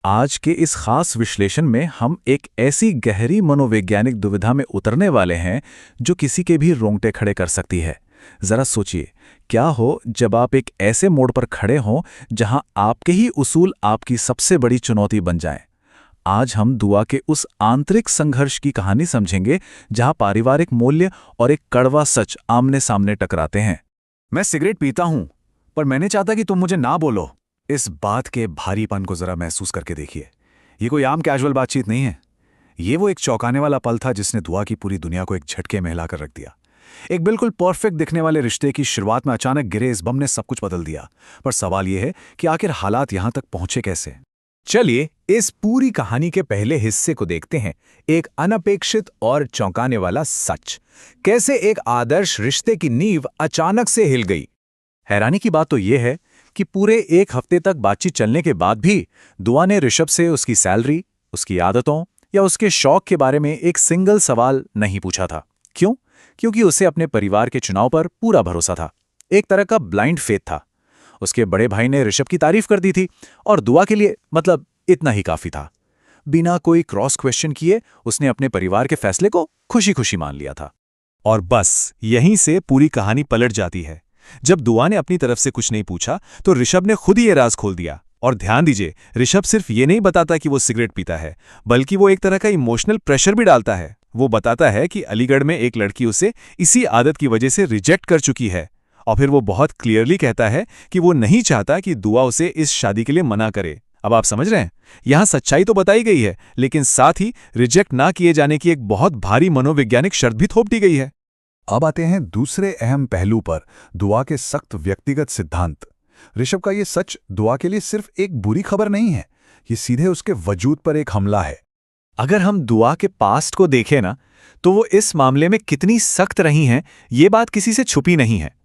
आज के इस खास विश्लेषण में हम एक ऐसी गहरी मनोवैज्ञानिक दुविधा में उतरने वाले हैं जो किसी के भी रोंगटे खड़े कर सकती है। जरा सोचिए, क्या हो जब आप एक ऐसे मोड़ पर खड़े हों जहां आपके ही उसूल आपकी सबसे बड़ी चुनौती बन जाएं। आज हम दुआ के उस आंतरिक संघर्ष की कहानी समझेंगे जहां पारिवारिक मूल्य और एक कड़वा सच आमने सामने टकराते हैं। मैं सिगरेट पीता हूं, पर मैं नहीं चाहता कि तुम मुझे ना बोलो। इस बात के भारीपन को जरा महसूस करके देखिए। ये कोई आम कैजुअल बातचीत नहीं है। ये वो एक चौंकाने वाला पल था जिसने दुआ की पूरी दुनिया को एक झटके में हिलाकर रख दिया। एक बिल्कुल परफेक्ट दिखने वाले रिश्ते की शुरुआत में अचानक गिरे इस बम ने सब कुछ बदल दिया। पर सवाल यह है कि आखिर हालात यहां तक पहुंचे कैसे। चलिए इस पूरी कहानी के पहले हिस्से को देखते हैं, एक अनपेक्षित और चौंकाने वाला सच। कैसे एक आदर्श रिश्ते की नींव अचानक से हिल गई। हैरानी की बात तो यह है कि पूरे एक हफ्ते तक बातचीत चलने के बाद भी दुआ ने ऋषभ से उसकी सैलरी, उसकी आदतों या उसके शौक के बारे में एक सिंगल सवाल नहीं पूछा था। क्यों? क्योंकि उसे अपने परिवार के चुनाव पर पूरा भरोसा था। एक तरह का ब्लाइंड फेथ था। उसके बड़े भाई ने ऋषभ की तारीफ कर दी थी और दुआ के लिए मतलब इतना ही काफी था। बिना कोई क्रॉस क्वेश्चन किए उसने अपने परिवार के फैसले को खुशी खुशी मान लिया था। और बस यहीं से पूरी कहानी पलट जाती है। जब दुआ ने अपनी तरफ से कुछ नहीं पूछा तो ऋषभ ने खुद ही ये राज खोल दिया। और ध्यान दीजिए, ऋषभ सिर्फ ये नहीं बताता कि वो सिगरेट पीता है, बल्कि वो एक तरह का इमोशनल प्रेशर भी डालता है। वो बताता है कि अलीगढ़ में एक लड़की उसे इसी आदत की वजह से रिजेक्ट कर चुकी है। और फिर वो बहुत क्लियरली कहता है कि वो नहीं चाहता कि दुआ उसे इस शादी के लिए मना करे। अब आप समझ रहे हैं, यहां सच्चाई तो बताई गई है, लेकिन साथ ही रिजेक्ट ना किए जाने की एक बहुत भारी मनोवैज्ञानिक शर्त भी थोप दी गई है। अब आते हैं दूसरे अहम पहलू पर, दुआ के सख्त व्यक्तिगत सिद्धांत। ऋषभ का ये सच दुआ के लिए सिर्फ एक बुरी खबर नहीं है, ये सीधे उसके वजूद पर एक हमला है। अगर हम दुआ के पास्ट को देखें ना, तो वो इस मामले में कितनी सख्त रही हैं, ये बात किसी से छुपी नहीं है।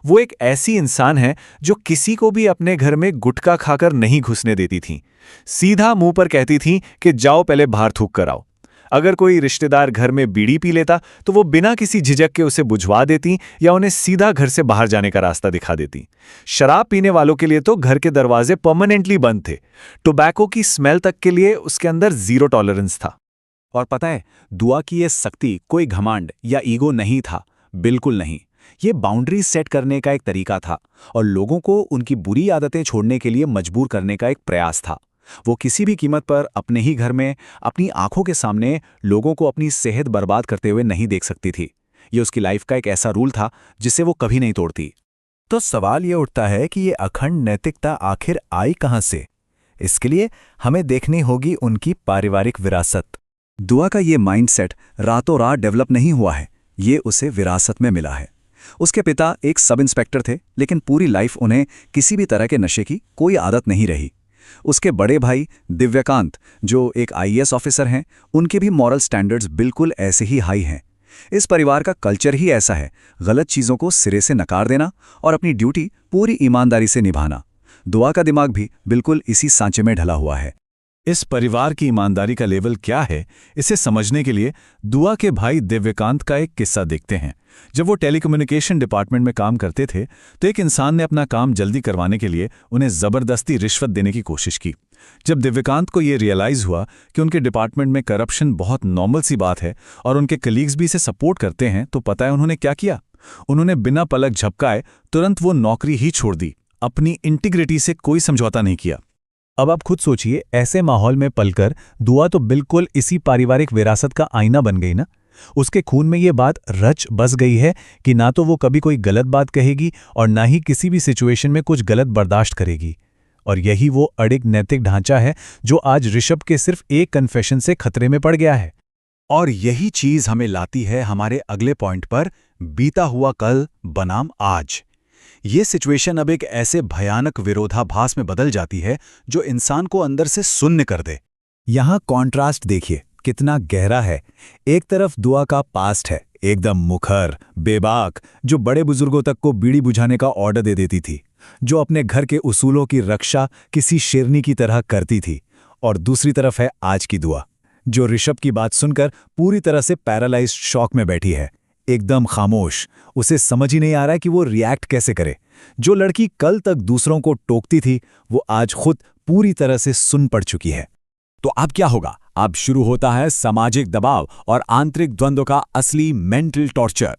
वो एक ऐसी इंसान है जो किसी को भी अपने घर में गुटखा खाकर नहीं घुसने देती थीं। सीधा मुंह पर कहती थीं कि जाओ पहले बाहर थूक कर आओ। अगर कोई रिश्तेदार घर में बीड़ी पी लेता तो वो बिना किसी झिझक के उसे बुझवा देती या उन्हें सीधा घर से बाहर जाने का रास्ता दिखा देती। शराब पीने वालों के लिए तो घर के दरवाजे परमानेंटली बंद थे। टोबैको की स्मेल तक के लिए उसके अंदर जीरो टॉलरेंस था। और पता है, दुआ की ये सख्ती कोई घमंड या ईगो नहीं था, बिल्कुल नहीं। ये बाउंड्रीज सेट करने का एक तरीका था और लोगों को उनकी बुरी आदतें छोड़ने के लिए मजबूर करने का एक प्रयास था। वो किसी भी कीमत पर अपने ही घर में अपनी आंखों के सामने लोगों को अपनी सेहत बर्बाद करते हुए नहीं देख सकती थी। ये उसकी लाइफ का एक ऐसा रूल था जिसे वो कभी नहीं तोड़ती। तो सवाल ये उठता है कि ये अखंड नैतिकता आखिर आई कहां से। इसके लिए हमें देखनी होगी उनकी पारिवारिक विरासत। दुआ का ये माइंडसेट रातों रात डेवलप नहीं हुआ है, ये उसे विरासत में मिला है। उसके पिता एक सब इंस्पेक्टर थे, लेकिन पूरी लाइफ उन्हें किसी भी तरह के नशे की कोई आदत नहीं रही। उसके बड़े भाई दिव्यकांत, जो एक आईएएस ऑफिसर हैं, उनके भी मॉरल स्टैंडर्ड्स बिल्कुल ऐसे ही हाई हैं। इस परिवार का कल्चर ही ऐसा है, गलत चीज़ों को सिरे से नकार देना और अपनी ड्यूटी पूरी ईमानदारी से निभाना। दुआ का दिमाग भी बिल्कुल इसी सांचे में ढला हुआ है। इस परिवार की ईमानदारी का लेवल क्या है, इसे समझने के लिए दुआ के भाई दिव्यकांत का एक किस्सा देखते हैं। जब वो टेलीकम्युनिकेशन डिपार्टमेंट में काम करते थे तो एक इंसान ने अपना काम जल्दी करवाने के लिए उन्हें ज़बरदस्ती रिश्वत देने की कोशिश की। जब दिव्यकांत को ये रियलाइज़ हुआ कि उनके डिपार्टमेंट में करप्शन बहुत नॉर्मल सी बात है और उनके कलीग्स भी इसे सपोर्ट करते हैं, तो पता है उन्होंने क्या किया? उन्होंने बिना पलक झपकाए तुरंत वो नौकरी ही छोड़ दी। अपनी इंटीग्रिटी से कोई समझौता नहीं किया। अब आप खुद सोचिए, ऐसे माहौल में पलकर दुआ तो बिल्कुल इसी पारिवारिक विरासत का आईना बन गई ना। उसके खून में ये बात रच बस गई है कि ना तो वो कभी कोई गलत बात कहेगी और ना ही किसी भी सिचुएशन में कुछ गलत बर्दाश्त करेगी। और यही वो अडिग नैतिक ढांचा है जो आज ऋषभ के सिर्फ एक कन्फेशन से खतरे में पड़ गया है। और यही चीज हमें लाती है हमारे अगले पॉइंट पर, बीता हुआ कल बनाम आज। ये सिचुएशन अब एक ऐसे भयानक विरोधाभास में बदल जाती है जो इंसान को अंदर से शून्य कर दे। यहां कॉन्ट्रास्ट देखिए कितना गहरा है। एक तरफ दुआ का पास्ट है, एकदम मुखर, बेबाक, जो बड़े बुजुर्गों तक को बीड़ी बुझाने का ऑर्डर दे देती थी, जो अपने घर के उसूलों की रक्षा किसी शेरनी की तरह करती थी। और दूसरी तरफ है आज की दुआ, जो ऋषभ की बात सुनकर पूरी तरह से पैरालाइज्ड शॉक में बैठी है, एकदम खामोश। उसे समझ ही नहीं आ रहा है कि वो रिएक्ट कैसे करे। जो लड़की कल तक दूसरों को टोकती थी, वो आज खुद पूरी तरह से सुन पड़ चुकी है। तो अब क्या होगा? अब शुरू होता है सामाजिक दबाव और आंतरिक द्वंद्व का असली मेंटल टॉर्चर।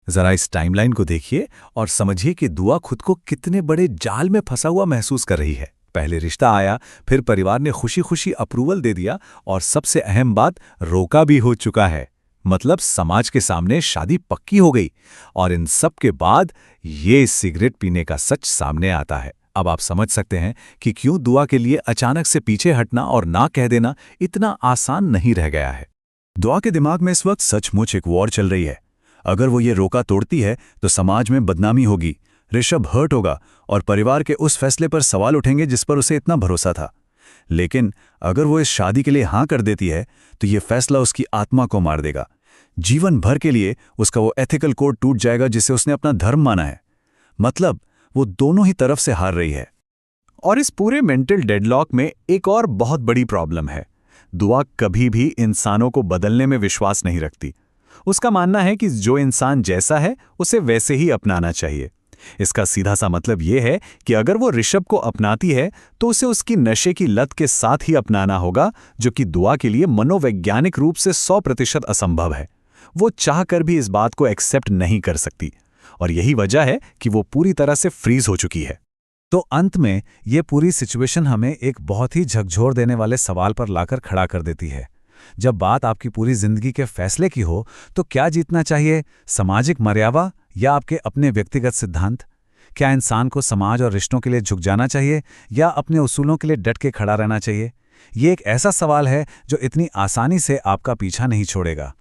जरा इस टाइमलाइन को देखिए और समझिए कि दुआ खुद को कितने बड़े जाल में फंसा हुआ महसूस कर रही है। पहले रिश्ता आया, फिर परिवार ने खुशी खुशी अप्रूवल दे दिया और सबसे अहम बात, रोका भी हो चुका है। मतलब समाज के सामने शादी पक्की हो गई और इन सब के बाद ये सिगरेट पीने का सच सामने आता है। अब आप समझ सकते हैं कि क्यों दुआ के लिए अचानक से पीछे हटना और ना कह देना इतना आसान नहीं रह गया है। दुआ के दिमाग में इस वक्त सचमुच एक वॉर चल रही है। अगर वो ये रोका तोड़ती है तो समाज में बदनामी होगी, ऋषभ हर्ट होगा और परिवार के उस फैसले पर सवाल उठेंगे जिस पर उसे इतना भरोसा था। लेकिन अगर वो इस शादी के लिए हाँ कर देती है तो ये फैसला उसकी आत्मा को मार देगा। जीवन भर के लिए उसका वो एथिकल कोड टूट जाएगा जिसे उसने अपना धर्म माना है। मतलब वो दोनों ही तरफ से हार रही है। और इस पूरे मेंटल डेडलॉक में एक और बहुत बड़ी प्रॉब्लम है। दुआ कभी भी इंसानों को बदलने में विश्वास नहीं रखती। उसका मानना है कि जो इंसान जैसा है उसे वैसे ही अपनाना चाहिए। इसका सीधा सा मतलब यह है कि अगर वो ऋषभ को अपनाती है तो उसे उसकी नशे की लत के साथ ही अपनाना होगा, जो कि दुआ के लिए मनोवैज्ञानिक रूप से 100% असंभव है। वो चाहकर भी इस बात को एक्सेप्ट नहीं कर सकती और यही वजह है कि वो पूरी तरह से फ्रीज हो चुकी है। तो अंत में ये पूरी सिचुएशन हमें एक बहुत ही झकझोर देने वाले सवाल पर लाकर खड़ा कर देती है। जब बात आपकी पूरी जिंदगी के फैसले की हो तो क्या जीतना चाहिए, सामाजिक मर्यादा या आपके अपने व्यक्तिगत सिद्धांत? क्या इंसान को समाज और रिश्तों के लिए झुक जाना चाहिए या अपने उसूलों के लिए डट के खड़ा रहना चाहिए? ये एक ऐसा सवाल है जो इतनी आसानी से आपका पीछा नहीं छोड़ेगा।